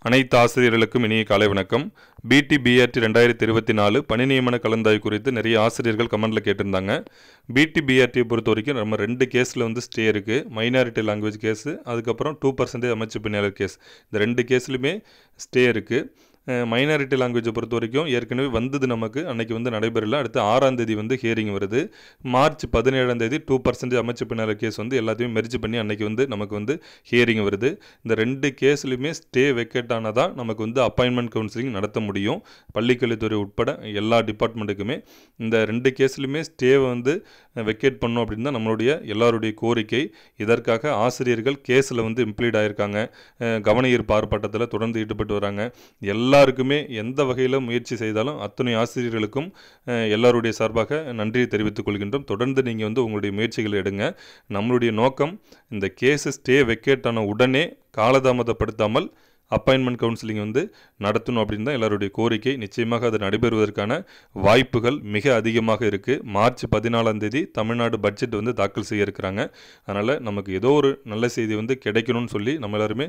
அனைத்து ஆசிரியர்களுக்கும் இனிய காலை வணக்கம். பிடி பிஆர்டி 2024 பணி நியமன கலந்தாய்வு குறித்து நிறைய ஆசிரியர்கள் கமெண்ட்ல கேட்டிருந்தாங்க. பிடி பிஆர்டியை பொறுத்த வரைக்கும் நம்ம 2 கேஸில் ஸ்டே இருக்குது. மைனாரிட்டி லாங்குவேஜ் கேஸு, அதுக்கப்புறம் 2% அமைச்சு பணியாளர் கேஸ். இந்த 2 கேஸ்லையுமே ஸ்டே இருக்குது. மைனாரிட்டி லாங்குவேஜை பொறுத்த வரைக்கும் ஏற்கனவே வந்தது, நமக்கு அன்றைக்கி நடைபெறல. அடுத்து 6ஆம் தேதி ஹியரிங் வருது. மார்ச் 17ஆம் தேதி 2% அமைச்சு பணியாளர் கேஸ் எல்லாத்தையும் மெர்ஜ் பண்ணி அன்றைக்கி நமக்கு ஹியரிங் வருது. இந்த 2 கேஸ்லையுமே ஸ்டே வெக்கேட் ஆனதான் நமக்கு அப்பாயின்மெண்ட் கவுன்சிலிங் நடத்த முடியும். பள்ளிக்கல்வித்துறை உட்பட எல்லா டிபார்ட்மெண்ட்டுக்குமே இந்த 2 கேஸ்லையுமே ஸ்டேவை வெக்கேட் பண்ணணும் அப்படின்னு தான் நம்மளுடைய எல்லாருடைய கோரிக்கை. இதற்காக ஆசிரியர்கள் கேஸில் இம்ப்ளீட் ஆகியிருக்காங்க. கவன ஈர்ப்பு ஆர்ப்பாட்டத்தில் தொடர்ந்து ஈடுபட்டு வராங்க. எல்லாருக்குமே எந்த வகையில் முயற்சி செய்தாலும் அத்தனை ஆசிரியர்களுக்கும் எல்லாருடைய சார்பாக நன்றியை தெரிவித்துக் கொள்கின்றோம். தொடர்ந்து நீங்கள் உங்களுடைய முயற்சிகளை எடுங்க. நம்மளுடைய நோக்கம் இந்த கேஸு ஸ்டே வெக்கேட் ஆன உடனே காலதாமதப்படுத்தாமல் அப்பாயின்மெண்ட் கவுன்சிலிங் நடத்தணும் அப்படின்னு தான் எல்லாருடைய கோரிக்கை. நிச்சயமாக அது நடைபெறுவதற்கான வாய்ப்புகள் மிக அதிகமாக இருக்குது. மார்ச் 14ஆம் தேதி தமிழ்நாடு பட்ஜெட் தாக்கல் செய்ய இருக்கிறாங்க. அதனால் நமக்கு ஏதோ ஒரு நல்ல செய்தி கிடைக்கணும்னு சொல்லி நம்ம எல்லாருமே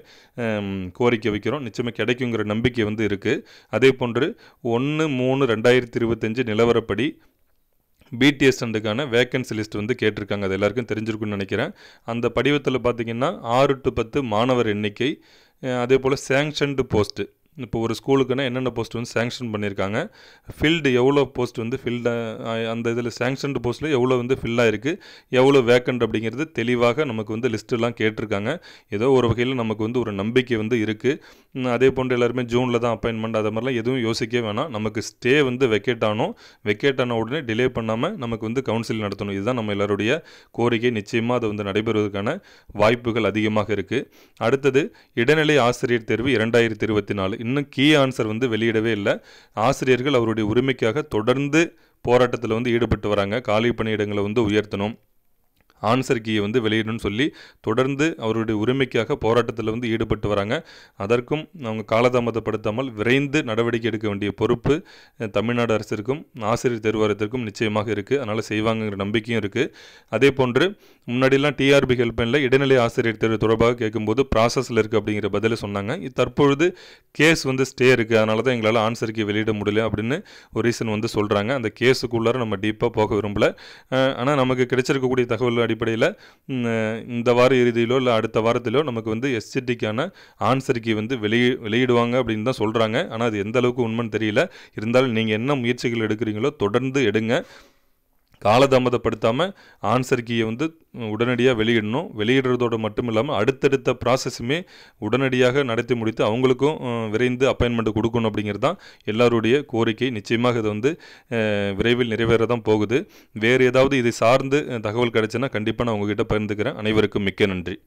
கோரிக்கை வைக்கிறோம். நிச்சயமாக கிடைக்குங்கிற நம்பிக்கை இருக்குது. அதே போன்று 1/3/2025 நிலவரப்படி பிடிஎஸ்டண்டுக்கான வேக்கன்சி லிஸ்ட் கேட்டிருக்காங்க. அது எல்லாருக்கும் தெரிஞ்சிருக்குன்னு நினைக்கிறேன். அந்த படிவத்தில் பார்த்திங்கன்னா 6 to 10 மாணவர் எண்ணிக்கை, அதே போல் சேங்ஷன்டு போஸ்ட்டு. இப்போ ஒரு ஸ்கூலுக்குன்னா என்னென்ன போஸ்ட் சேங்ஷன் பண்ணியிருக்காங்க, ஃபில்டு எவ்வளோ போஸ்ட் ஃபில்டு, அந்த இதில் சேங்ஷன்டு போஸ்ட்டில் எவ்வளோ ஃபில்லாக இருக்குது, எவ்வளோ வேக்கண்ட் அப்படிங்கிறது தெளிவாக நமக்கு லிஸ்ட்டெல்லாம் கேட்டிருக்காங்க. ஏதோ ஒரு வகையில் நமக்கு ஒரு நம்பிக்கை இருக்குது. அதே போன்று எல்லாருமே ஜூனில் தான் அப்பாயின்மெண்ட், அது மாதிரிலாம் எதுவும் யோசிக்க வேணாம். நமக்கு ஸ்டே வெக்கேட் ஆன உடனே டிலே பண்ணாமல் நமக்கு கவுன்சில் நடத்தணும். இதுதான் நம்ம எல்லாருடைய கோரிக்கை. நிச்சயமாக அது நடைபெறுவதற்கான வாய்ப்புகள் அதிகமாக இருக்குது. அடுத்தது இடைநிலை ஆசிரியர் தேர்வு 2024. இன்னும் கீ ஆன்சர் வெளியிடவே இல்லை. ஆசிரியர்கள் அவருடைய உரிமைக்காக தொடர்ந்து போராட்டத்தில் ஈடுபட்டு வராங்க. காலி பணியிடங்களை உயர்த்தணும், ஆன்சர் கீயை வெளியிடணும்னு சொல்லி தொடர்ந்து அவருடைய உரிமைக்காக போராட்டத்தில் ஈடுபட்டு வராங்க. அதற்கும் அவங்க காலதாமதப்படுத்தாமல் விரைந்து நடவடிக்கை எடுக்க வேண்டிய பொறுப்பு தமிழ்நாடு அரசிற்கும் ஆசிரியர் தேர்வாரியத்திற்கும் நிச்சயமாக இருக்குது. அதனால் செய்வாங்கங்கிற நம்பிக்கையும் இருக்குது. அதே போன்று முன்னாடிலாம் டிஆர்பி ஹெல்ப்லைனில் இடைநிலை ஆசிரியர் தேர்வு தொடர்பாக கேட்கும்போது ப்ராசஸில் இருக்குது அப்படிங்கிற பதிலை சொன்னாங்க. தற்பொழுது கேஸ் ஸ்டே இருக்குது, அதனால தான் எங்களால் ஆன்சர் கீ வெளியிட முடியல அப்படின்னு ஒரு ரீசன் சொல்கிறாங்க. அந்த கேஸுக்குள்ளார நம்ம டீப்பாக போக விரும்பல. ஆனால் நமக்கு கிடைச்சிருக்கக்கூடிய தகவல் அடிப்படையில் இந்த வார இறுதியிலோ இல்லை அடுத்த வாரத்திலோ நமக்கு எஸ்சிடிக்கான ஆன்சர் கீ வெளியிடுவாங்க அப்படின்னு தான் சொல்கிறாங்க. ஆனால் அது எந்த அளவுக்கு உண்மைன்னு தெரியல. இருந்தாலும் நீங்கள் என்ன முயற்சிகள் எடுக்கிறீங்களோ தொடர்ந்து எடுங்க. காலதாமதப்படுத்தாமல் ஆன்சர் கீயை உடனடியாக வெளியிடணும். வெளியிடுறதோடு மட்டும் இல்லாமல் அடுத்தடுத்த ப்ராசஸுமே உடனடியாக நடத்தி முடித்து அவங்களுக்கும் விரைந்து அப்பாயின்மெண்ட் கொடுக்கணும் அப்படிங்கிறது தான் எல்லாருடைய கோரிக்கை. நிச்சயமாக இது விரைவில் நிறைவேற தான் போகுது. வேறு ஏதாவது இதை சார்ந்து தகவல் கிடைச்சுன்னா கண்டிப்பாக நான் உங்ககிட்ட பகிர்ந்துக்கிறேன். அனைவருக்கும் மிக்க நன்றி.